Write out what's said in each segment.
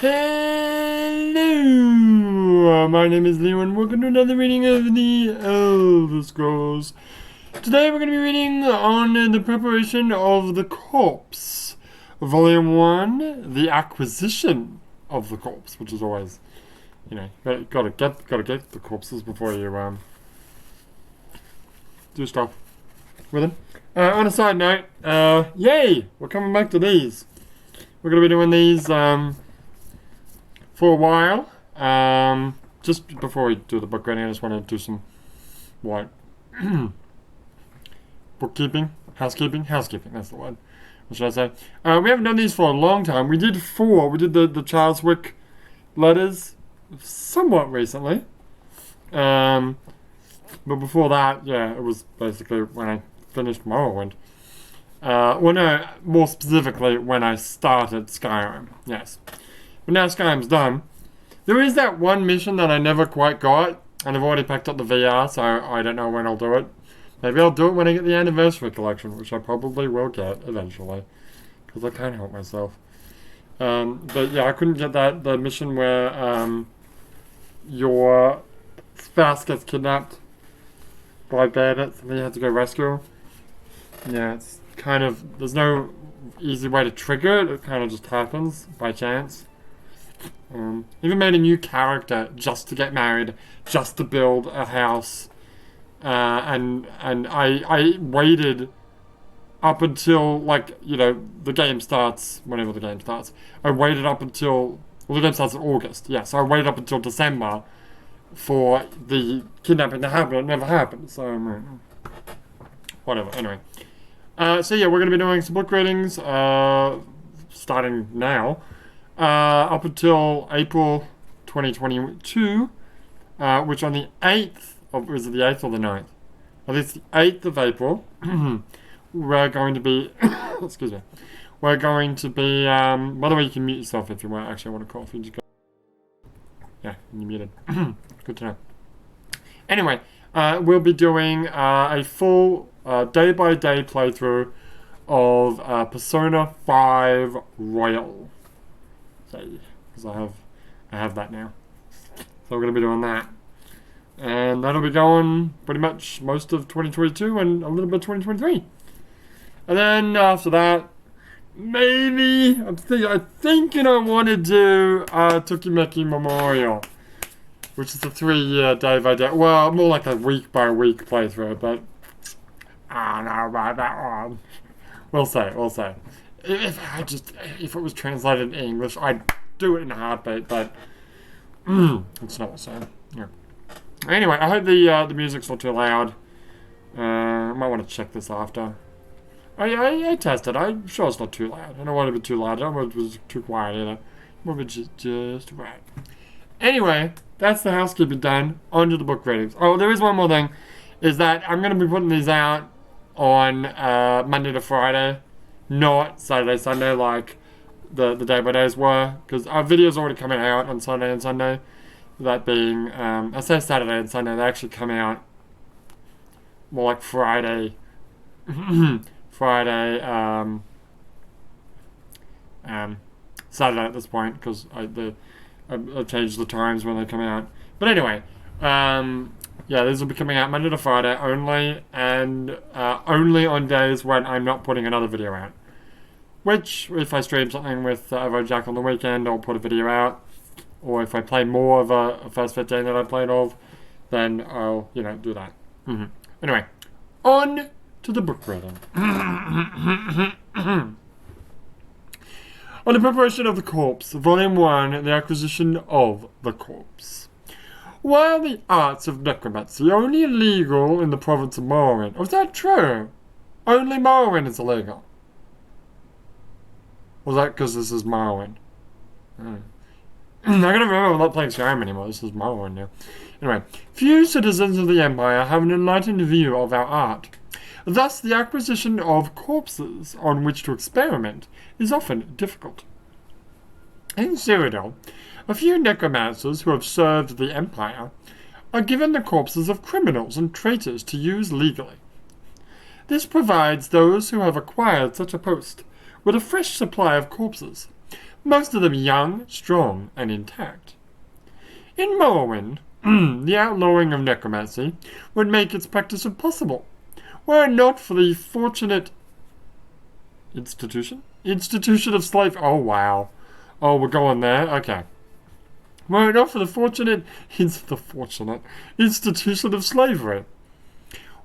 Hello, my name is Leo and welcome to another reading of the Elder Scrolls. Today we're going to be reading on the preparation of the Corpse, Volume 1, the acquisition of the corpse, which is always, gotta get the corpses before you do stuff with them. On a side note, yay, we're coming back to these. We're going to be doing these for a while. Just before we do the book reading, I just want to do some housekeeping, that's the word. What should I say? We haven't done these for a long time. We did 4. We did the Charles Wick letters somewhat recently. But before that, yeah, it was basically when I finished Morrowind. Well, no, more specifically when I started Skyrim. Yes. But now Skyrim's done. There is that one mission that I never quite got, and I've already packed up the VR, so I don't know when I'll do it. Maybe I'll do it when I get the Anniversary Collection, which I probably will get eventually, because I can't help myself. But yeah, I couldn't get the mission where your spouse gets kidnapped by bandits and then you have to go rescue. Yeah, it's kind of, there's no easy way to trigger it. It kind of just happens by chance. Even made a new character just to get married, just to build a house, and I waited up until the game starts, whenever the game starts. I waited up until the game starts in August. Yeah, so I waited up until December for the kidnapping to happen. It never happened. So whatever. Anyway, so yeah, we're gonna be doing some book readings starting now. Up until April 2022, which on the 8th of, was it the 8th or the 9th? I think it's the 8th of April, we're going to be, excuse me, we're going to be, by the way, you can mute yourself if you want, actually I want to cough, you just go, yeah, you're muted, good to know. Anyway, we'll be doing a full day-by-day playthrough of Persona 5 Royal. Because I have that now. So we're going to be doing that. And that'll be going pretty much most of 2022 and a little bit of 2023. And then after that, maybe, I'm thinking I want to do Tokimeki Memorial, which is a 3-year day-by-day, well, more like a week-by-week playthrough, but I don't know about that one. We'll say. If it was translated in English, I'd do it in a heartbeat, but it's not the same. Yeah. Anyway, I hope the music's not too loud. I might want to check this after. I tested. I'm sure it's not too loud. I don't want it to be too loud. I don't want it to be too quiet either. We'll be just right. Anyway, that's the housekeeping done. On to the book readings. Oh, there is one more thing. Is that I'm going to be putting these out on Monday to Friday. Not Saturday, Sunday like the day-by-days were, because our videos already coming out on Sunday and Sunday. That being, I say Saturday and Sunday, they actually come out more like Friday, Saturday at this point, because I've changed the times when they come out. But anyway, yeah, these will be coming out Monday to Friday only, and only on days when I'm not putting another video out. Which, if I stream something with Jack on the weekend, I'll put a video out. Or if I play more of a First 15 that I played of, then I'll, do that. Anyway, on to the book reading. On the preparation of the Corpse, Volume 1, the acquisition of the Corpse. While the arts of necromancy are only illegal in the province of Morrowind. Oh, is that true? Only Morrowind is illegal. Was that because this is Morrowind? I gotta remember I'm not playing Skyrim anymore. This is Morrowind now. Anyway, few citizens of the Empire have an enlightened view of our art. Thus, the acquisition of corpses on which to experiment is often difficult. In Cyrodiil, a few necromancers who have served the Empire are given the corpses of criminals and traitors to use legally. This provides those who have acquired such a post with a fresh supply of corpses, most of them young, strong, and intact. In Morrowind, the outlawing of necromancy would make its practice impossible, were it not for the fortunate institution of slave. Oh wow! Oh, we're going there. Okay. Were it not for the fortunate institution of slavery.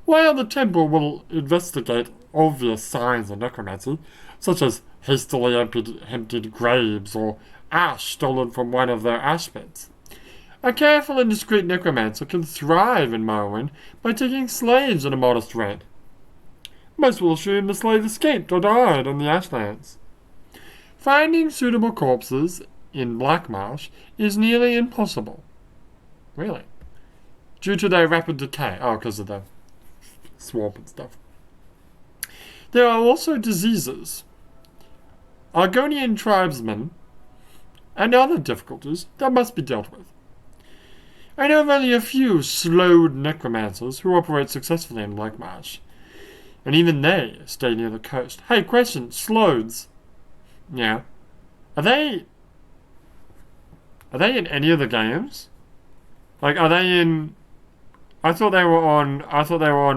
While the temple will investigate obvious signs of necromancy, such as hastily emptied graves or ash stolen from one of their ash pits, a careful and discreet necromancer can thrive in Morrowind by taking slaves at a modest rate. Most will assume the slave escaped or died on the Ashlands. Finding suitable corpses in Blackmarsh is nearly impossible. Really? Due to their rapid decay. Oh, because of the swamp and stuff. There are also diseases, Argonian tribesmen, and other difficulties that must be dealt with. I know of only a few slowed necromancers who operate successfully in Blackmarsh, and even they stay near the coast. Hey, question, Slodes. Yeah. Are they in any of the games? Like, are they in... I thought they were on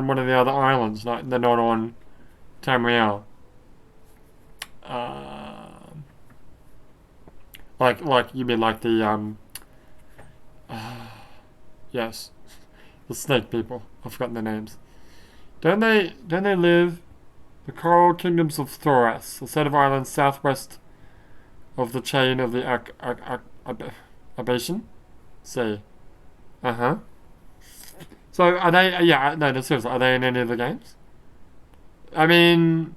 one of the other islands. Like, they're not on Tamriel. Like you mean like the yes, the snake people. I've forgotten their names. Don't they live the coral kingdoms of Thoras, a set of islands southwest of the chain of the Abation? Sea. So are they? Yeah, no, seriously, are they in any of the games? I mean,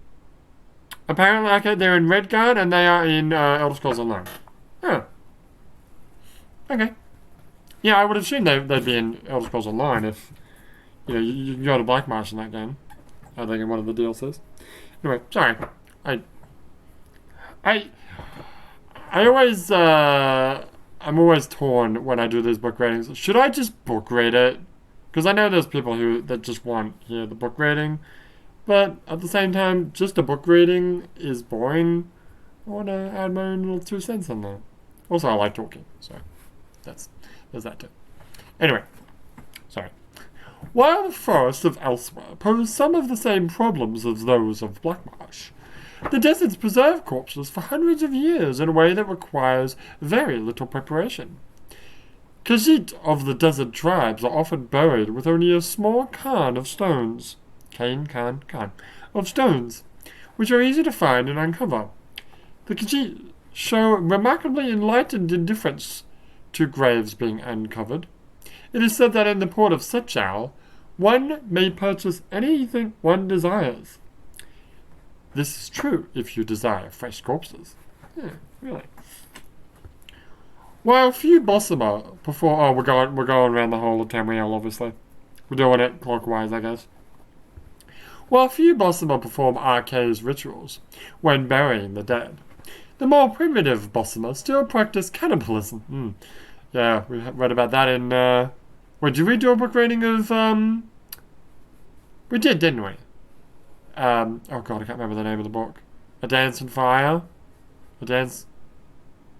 apparently, okay, they're in Redguard and they are in Elder Scrolls Online. Huh. Okay. Yeah, I would assume they'd be in Elder Scrolls Online if, you can go to Blackmarsh in that game. I think in one of the DLCs. Anyway, sorry. I'm always torn when I do these book ratings. Should I just book rate it? Because I know there's people that just want the book rating. But at the same time, just a book rating is boring. I want to add my own little 2 cents on that. Also, I like talking, so there's that too. Anyway, sorry. While the forests of Elsewhere pose some of the same problems as those of Blackmarsh, the deserts preserve corpses for hundreds of years in a way that requires very little preparation. Khajiit of the desert tribes are often buried with only a small cairn of stones. Of stones, which are easy to find and uncover. The Khajiit show remarkably enlightened indifference to graves being uncovered. It is said that in the port of Setchal, one may purchase anything one desires. This is true if you desire fresh corpses. Yeah, really. While few Bosima perform... Oh, we're going around the whole of Tamriel, obviously. We're doing it clockwise, I guess. While few Bosima perform arcane rituals when burying the dead, the more primitive Bosima still practice cannibalism. Yeah, we read about that in... Wait, did we do a book rating of... We did, didn't we? Oh god, I can't remember the name of the book. A Dance in Fire? A Dance...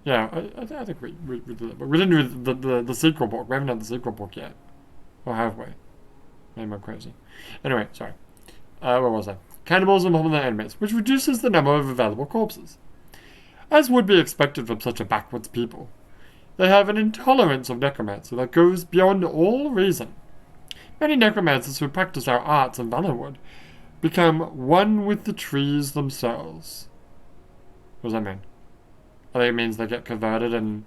Yeah, I think we did that. But we didn't do the sequel book. We haven't done the sequel book yet. Or have we? Maybe I'm crazy. Anyway, sorry. Where was I? Cannibalism among their enemies, which reduces the number of available corpses. As would be expected from such a backwards people, they have an intolerance of necromancy that goes beyond all reason. Many necromancers who practice our arts in Vanillwood become one with the trees themselves. What does that mean? I think it means they get converted and...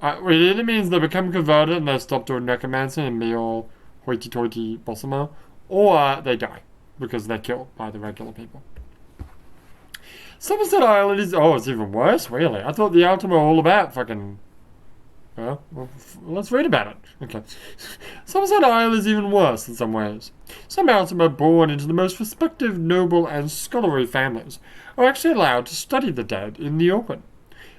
it either means they become converted and they stop doing necromancy and be all hoity-toity Bosima, or they die because they're killed by the regular people. Somerset Island is... Oh, it's even worse, really. I thought the Ultima were all about fucking... Well, let's read about it. Okay. Somerset Island is even worse in some ways. Some Ultima born into the most respected, noble, and scholarly families are actually allowed to study the dead in the open.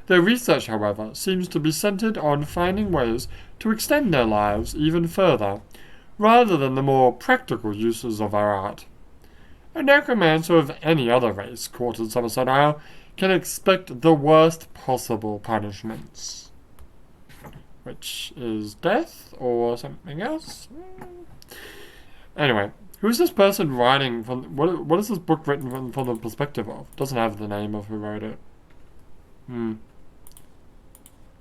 Their research, however, seems to be centered on finding ways to extend their lives even further, rather than the more practical uses of our art. A necromancer of any other race caught in Somerset Isle can expect the worst possible punishments. Which is death or something else? Anyway, who's this person writing from... What is this book written from the perspective of? Doesn't have the name of who wrote it. Well,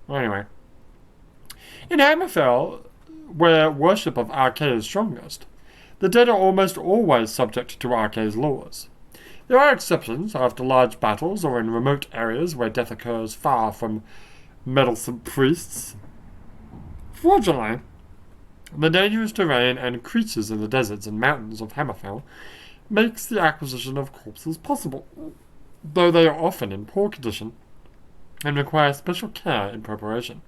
anyway. In Hammerfell, where worship of Arkay is strongest, the dead are almost always subject to Arkay's laws. There are exceptions after large battles or in remote areas where death occurs far from meddlesome priests. Fortunately, the dangerous terrain and creatures in the deserts and mountains of Hammerfell makes the acquisition of corpses possible, though they are often in poor condition and require special care in preparation.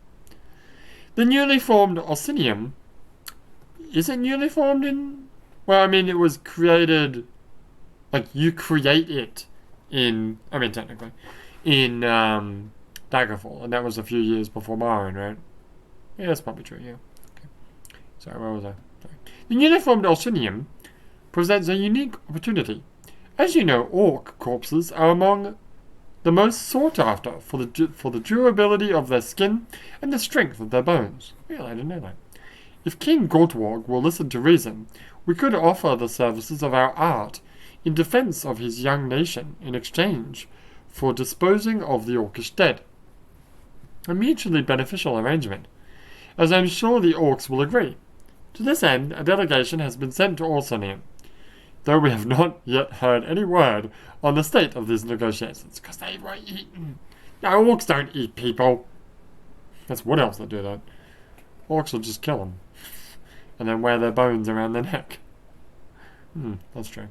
The newly formed Ossinium... Is it newly formed in... Well, I mean, it was created... Like, you create it in... I mean, technically. In, Daggerfall. And that was a few years before Morrowind, right? Yeah, that's probably true, yeah. Okay. Sorry, where was I? Sorry. The newly formed Ossinium presents a unique opportunity. As you know, orc corpses are among the most sought after for the durability of their skin and the strength of their bones. Really, I didn't know that. If King Gortwarg will listen to reason, we could offer the services of our art in defense of his young nation in exchange for disposing of the orcish dead. A mutually beneficial arrangement, as I'm sure the orcs will agree. To this end, a delegation has been sent to Orsonium, though we have not yet heard any word on the state of these negotiations, because they were eaten. No, orcs don't eat people. That's wood elves that do that. Orcs will just kill them, and then wear their bones around their neck. That's true.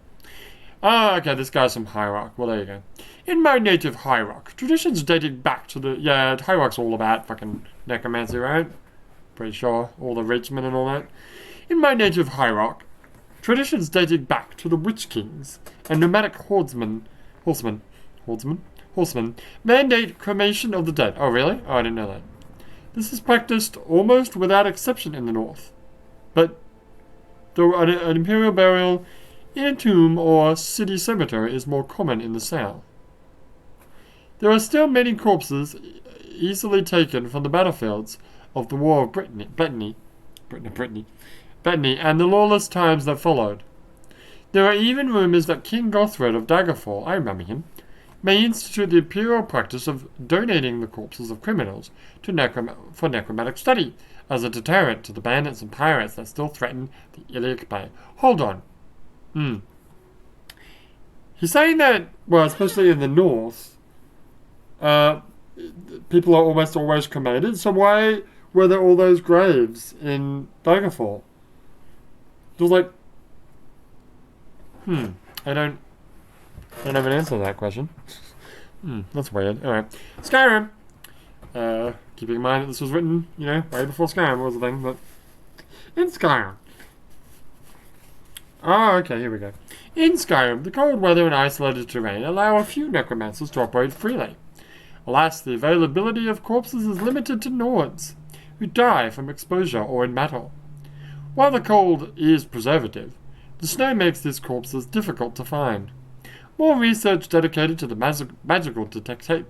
Oh, okay, this guy's from High Rock. Well, there you go. In my native High Rock, traditions dating back to the... Yeah, High Rock's all about fucking necromancy, right? Pretty sure. All the Richmond and all that. In my native High Rock, traditions dating back to the Witch Kings and nomadic horsemen mandate cremation of the dead. Oh, really? Oh, I didn't know that. This is practiced almost without exception in the north. But though an imperial burial in a tomb or city cemetery is more common in the south. There are still many corpses easily taken from the battlefields of the War of Brittany, and the lawless times that followed. There are even rumours that King Gothred of Daggerfall, I remember him, may institute the imperial practice of donating the corpses of criminals to for necromantic study, as a deterrent to the bandits and pirates that still threaten the Iliac Bay. Hold on. He's saying that, well, especially in the north, people are almost always cremated, so why were there all those graves in Daggerfall? It was like, I don't have an answer to that question. That's weird. Alright. Skyrim! Keeping in mind that this was written, way before Skyrim was a thing, but... In Skyrim. Oh, okay, here we go. In Skyrim, the cold weather and isolated terrain allow a few necromancers to operate freely. Alas, the availability of corpses is limited to Nords, who die from exposure or in battle. While the cold is preservative, the snow makes these corpses difficult to find. More research dedicated to the magical detection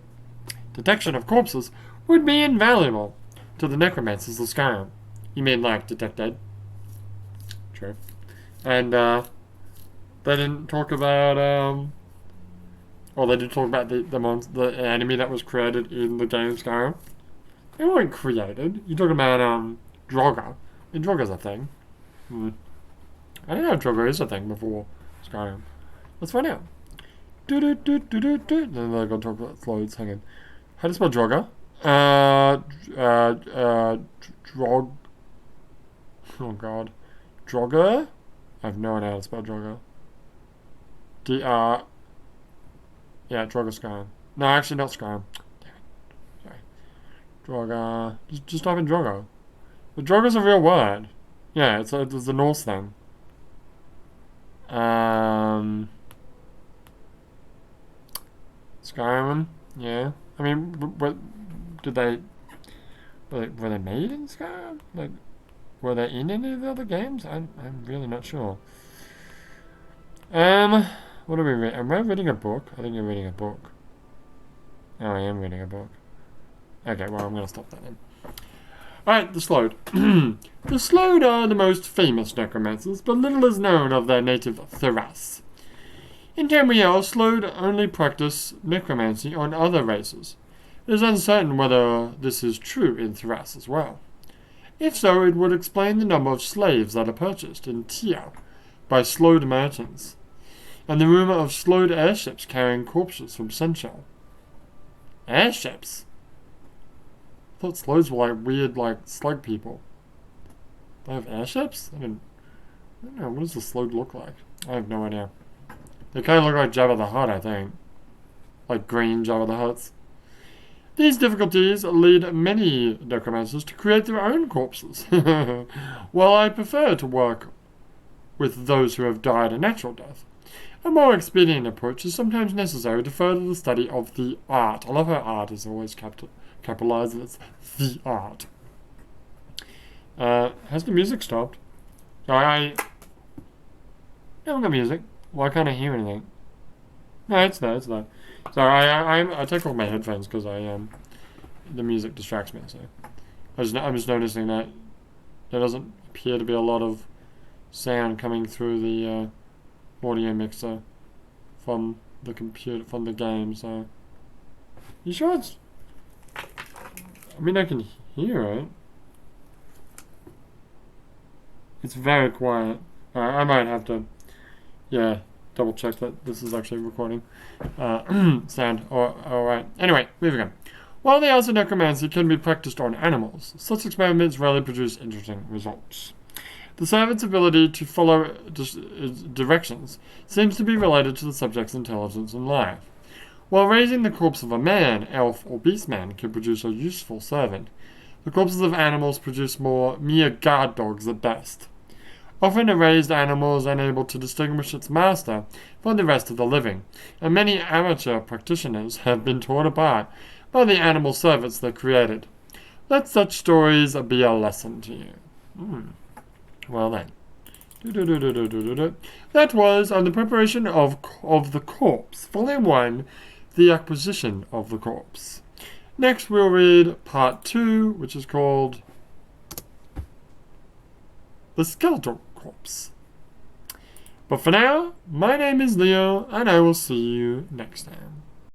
of corpses would be invaluable to the necromancers of Skyrim. You mean like detect dead? True. And they didn't talk about they did talk about the enemy that was created in the game Skyrim. They weren't created. You're talking about Draugr. I mean, Draugr's a thing. I didn't know Draugr is a thing before Skyrim. Let's find out. Then they're gonna talk about floats. Hang on. How do you spell Draugr? Oh god. Draugr? I have no idea how to spell Draugr. Yeah, Draugr Skyrim. No, actually not Skyrim. Damn it. Sorry. Draugr. Just type in Draugr. But Draugur's a real word. Yeah, it's a Norse thing. Skyrim. Yeah. I mean, were they made in Skyrim? Like, were they in any of the other games? I'm really not sure. What are we reading? Am I reading a book? I think you're reading a book. Oh, I am reading a book. Okay, well, I'm going to stop that then. Alright, the Slode. The Slode are the most famous necromancers, but little is known of their native Theras. In Tamriel, Slode only practice necromancy on other races. It is uncertain whether this is true in Theras as well. If so, it would explain the number of slaves that are purchased in Tia by Slode merchants, and the rumor of Slode airships carrying corpses from Senchel. Airships? I thought Slodes were like weird, like slug people. They have airships? I don't know. What does the Slode look like? I have no idea. They kind of look like Jabba the Hutt, I think. Like green Jabba the Hutts. These difficulties lead many necromancers to create their own corpses. While I prefer to work with those who have died a natural death, a more expedient approach is sometimes necessary to further the study of the art. I love how art is always capitalized, and it's the art. Has the music stopped? I haven't got music. Why can't I hear anything? No, it's there, it's there. Sorry, I take off my headphones because the music distracts me. So I'm just noticing that there doesn't appear to be a lot of sound coming through the audio mixer from the computer, from the game. So you sure it's? I mean, I can hear it. It's very quiet. I might have to, double check that this is actually recording sound. Alright. Anyway, moving on. While the arts of necromancy can be practiced on animals, such experiments rarely produce interesting results. The servant's ability to follow directions seems to be related to the subject's intelligence and life. While raising the corpse of a man, elf, or beastman can produce a useful servant, the corpses of animals produce mere guard dogs at best. Often a raised animal is unable to distinguish its master from the rest of the living, and many amateur practitioners have been torn apart by the animal servants they created. Let such stories be a lesson to you. Well then. That was on the preparation of the corpse. Volume 1, the acquisition of the corpse. Next we'll read part 2, which is called the skeletal corpse. But for now, my name is Leo, and I will see you next time.